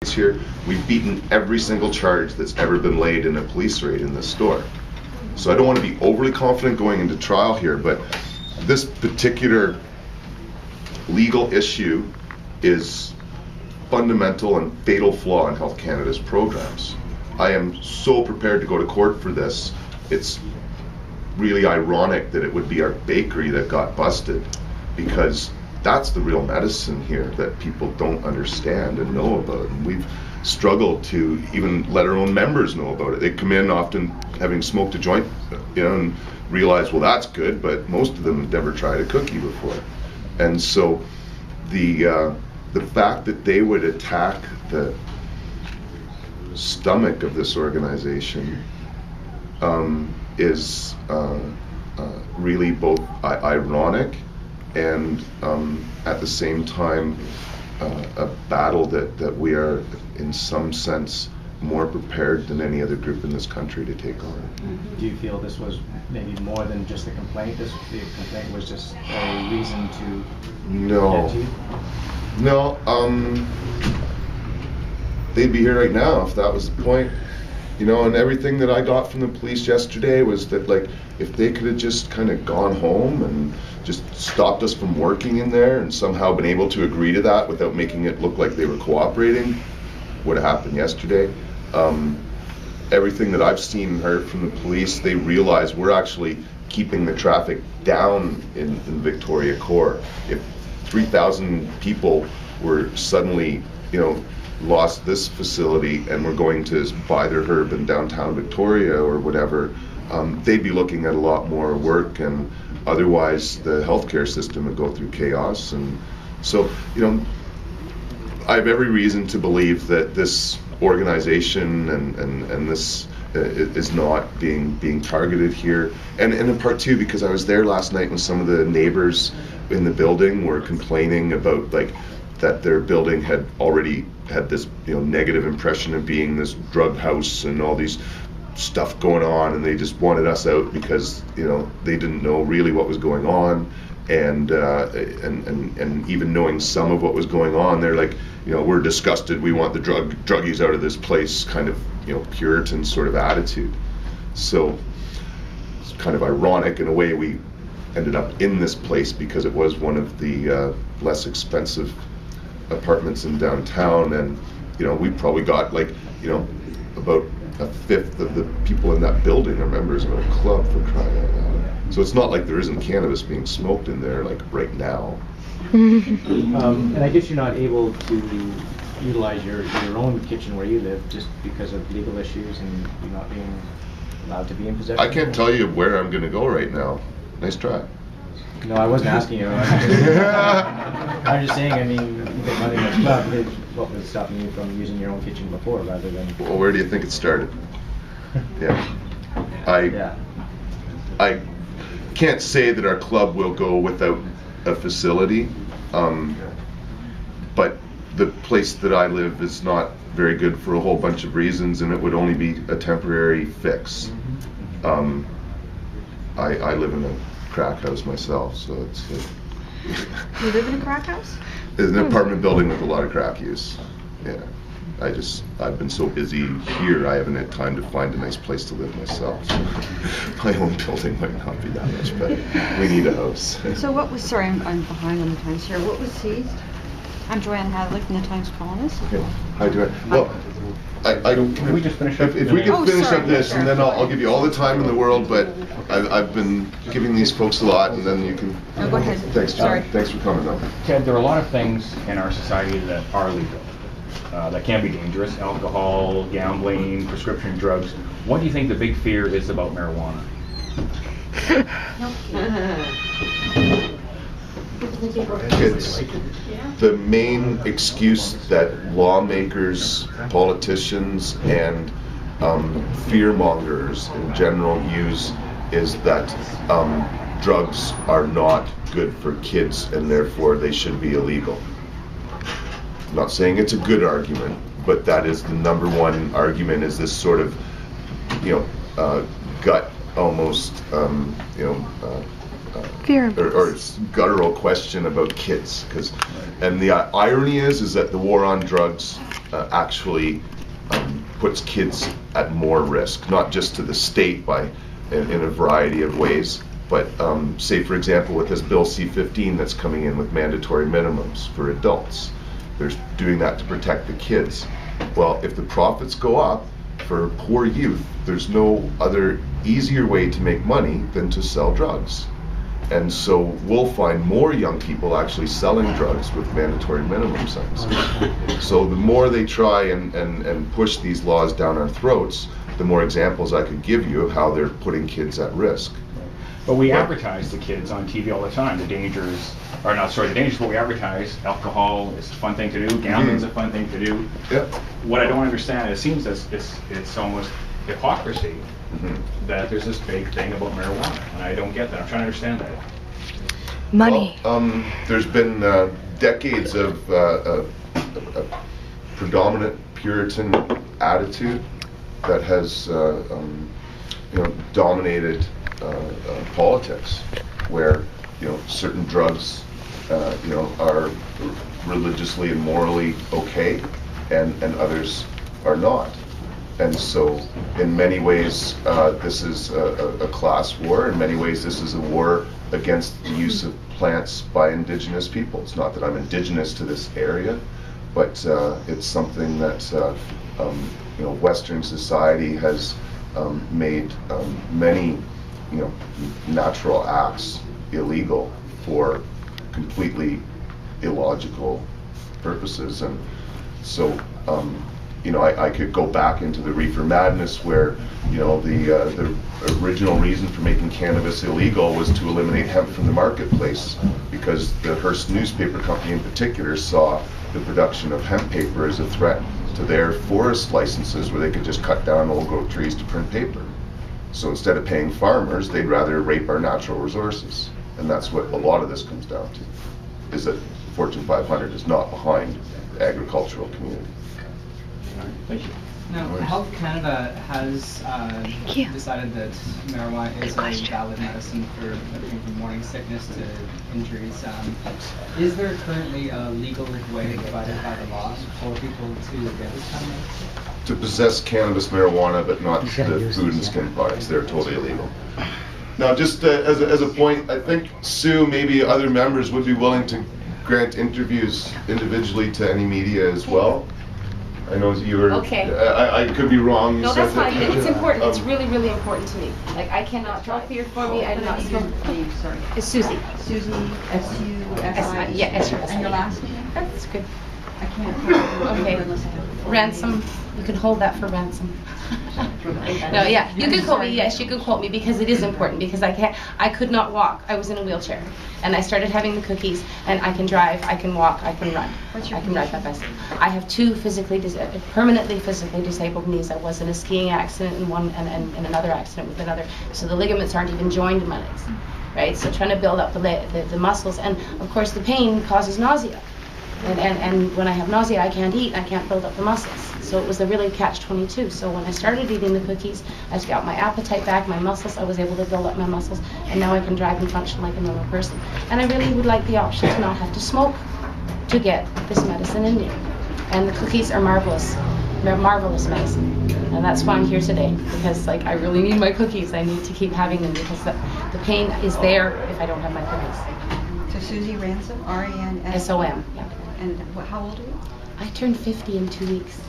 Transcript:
here, we've beaten every single charge that's ever been laid in a police raid in this store. So I don't want to be overly confident going into trial here, but this particular legal issue is fundamental and fatal flaw in Health Canada's programs. I am so prepared to go to court for this. It's really ironic that it would be our bakery that got busted, because that's the real medicine here that people don't understand and know about. And we've struggled to even let our own members know about it. They come in often having smoked a joint, and realize, well, that's good, but most of them have never tried a cookie before. And so the fact that they would attack the stomach of this organization is really both ironic and at the same time a battle that we are in some sense more prepared than any other group in this country to take on. Do you feel this was maybe more than just a complaint? The complaint was just a reason to get to you? No, they'd be here right now if that was the point. And everything that I got from the police yesterday was that, like, if they could have just kind of gone home and just stopped us from working in there and somehow been able to agree to that without making it look like they were cooperating, would have happened yesterday. Everything that I've seen and heard from the police, they realize we're actually keeping the traffic down in Victoria Core. If 3,000 people were suddenly, lost this facility and were going to buy their herb in downtown Victoria or whatever, they'd be looking at a lot more work, and otherwise the healthcare system would go through chaos. And so, I have every reason to believe that this organization and this is not being targeted here. And in part too, because I was there last night when some of the neighbors in the building were complaining about, like, that their building had already had this negative impression of being this drug house and all these stuff going on, and they just wanted us out because they didn't know really what was going on, and even knowing some of what was going on, they're like, we're disgusted, we want the druggies out of this place, kind of Puritan sort of attitude. So it's kind of ironic in a way we ended up in this place because it was one of the less expensive apartments in downtown, and we probably got about a fifth of the people in that building are members of a club, for crying out loud. So it's not like there isn't cannabis being smoked in there like right now. And I guess you're not able to utilize your own kitchen where you live just because of legal issues and you're not being allowed to be in possession? I can't tell you where I'm going to go right now. Nice try. No, I wasn't asking you. I'm just saying, you get money in the club. What was stopping you from using your own kitchen before rather than... Well, where do you think it started? Yeah. I can't say that our club will go without a facility, but the place that I live is not very good for a whole bunch of reasons, and it would only be a temporary fix. I live in a crack house myself, so it's You live in a crack house? It's an apartment building with a lot of crack use. Yeah. I've been so busy here, I haven't had time to find a nice place to live myself. So my own building might not be that much better. We need a house. So what was, sorry, I'm behind on the times here. What was seized? I'm Joanne Hadley from the Times Colonist. Okay. Hi, Joanne. Well, Can we just finish up? If we can finish up this, and then I'll give you all the time in the world, but I've been giving these folks a lot, and then you can... No, go ahead. Thanks, John. Sorry. Thanks for coming, though. Ted, there are a lot of things in our society that are legal, that can be dangerous: alcohol, gambling, prescription drugs. What do you think the big fear is about marijuana? It's the main excuse that lawmakers, politicians, and fear mongers in general use is that drugs are not good for kids and therefore they should be illegal. I'm not saying it's a good argument, but that is the number one argument, is this sort of gut almost or guttural question about kids, and the irony is that the war on drugs actually puts kids at more risk, not just to the state in a variety of ways, but say for example with this bill C-15 that's coming in with mandatory minimums for adults, they're doing that to protect the kids. Well, if the profits go up for poor youth, there's no other easier way to make money than to sell drugs. And so we'll find more young people actually selling drugs with mandatory minimum sentences. So the more they try and push these laws down our throats, the more examples I could give you of how they're putting kids at risk. But we advertise the kids on TV all the time, the dangers, or not, sorry, the dangers, but we advertise alcohol is a fun thing to do, gambling's a fun thing to do. Yeah. What I don't understand, it seems as it's almost hypocrisy that there's this big thing about marijuana, and I don't get that. I'm trying to understand that. Money. Well, there's been decades of a predominant Puritan attitude that has dominated politics, where certain drugs are religiously and morally okay, and others are not. And so in many ways this is a class war. In many ways this is a war against the use of plants by Indigenous peoples. Not that I'm Indigenous to this area, but it's something that Western society has made many natural acts illegal for completely illogical purposes. And so I could go back into the reefer madness where the original reason for making cannabis illegal was to eliminate hemp from the marketplace, because the Hearst newspaper company in particular saw the production of hemp paper as a threat to their forest licenses, where they could just cut down old growth trees to print paper. So instead of paying farmers, they'd rather rape our natural resources. And that's what a lot of this comes down to, is that Fortune 500 is not behind the agricultural community. Thank you. Now, Health Canada has decided that marijuana is a valid medicine for everything from morning sickness to injuries. Is there currently a legal way provided by the law for people to get this kind of medicine? To possess cannabis marijuana, but not the food and skin products, they're totally illegal. Now, just as a point, I think Sue, maybe other members would be willing to grant interviews individually to any media as well. I know you were. Okay. I could be wrong. No, that's fine. It's important. It's really, really important to me. Like, I cannot draw fear for me. I do not smoke. Sorry. It's Susie. Susie, S-U-S-I. Yeah, S-U-S-I. And your last name? That's good. I can't. Okay. Unless I have. Ransom. You can hold that for ransom. No, yeah. You can quote me. Yes, you can quote me, because it is important. Because I could not walk. I was in a wheelchair, and I started having the cookies. And I can drive. I can walk. I can run. What's your I can ride my bicycle. I have two permanently physically disabled knees. I was in a skiing accident and one and another accident with another. So the ligaments aren't even joined in my legs, right? So trying to build up the muscles, and of course the pain causes nausea. And when I have nausea, I can't eat. I can't build up the muscles. So it was a really catch-22. So when I started eating the cookies, I got my appetite back, my muscles. I was able to build up my muscles, and now I can drive and function like a normal person. And I really would like the option to not have to smoke to get this medicine in me. And the cookies are marvelous. They're marvelous medicine. And that's why I'm here today, because I really need my cookies. I need to keep having them, because the pain is there if I don't have my cookies. So Susie Ransom, R-A-N-S. S-O-M, yeah. And how old are you? I turned 50 in 2 weeks.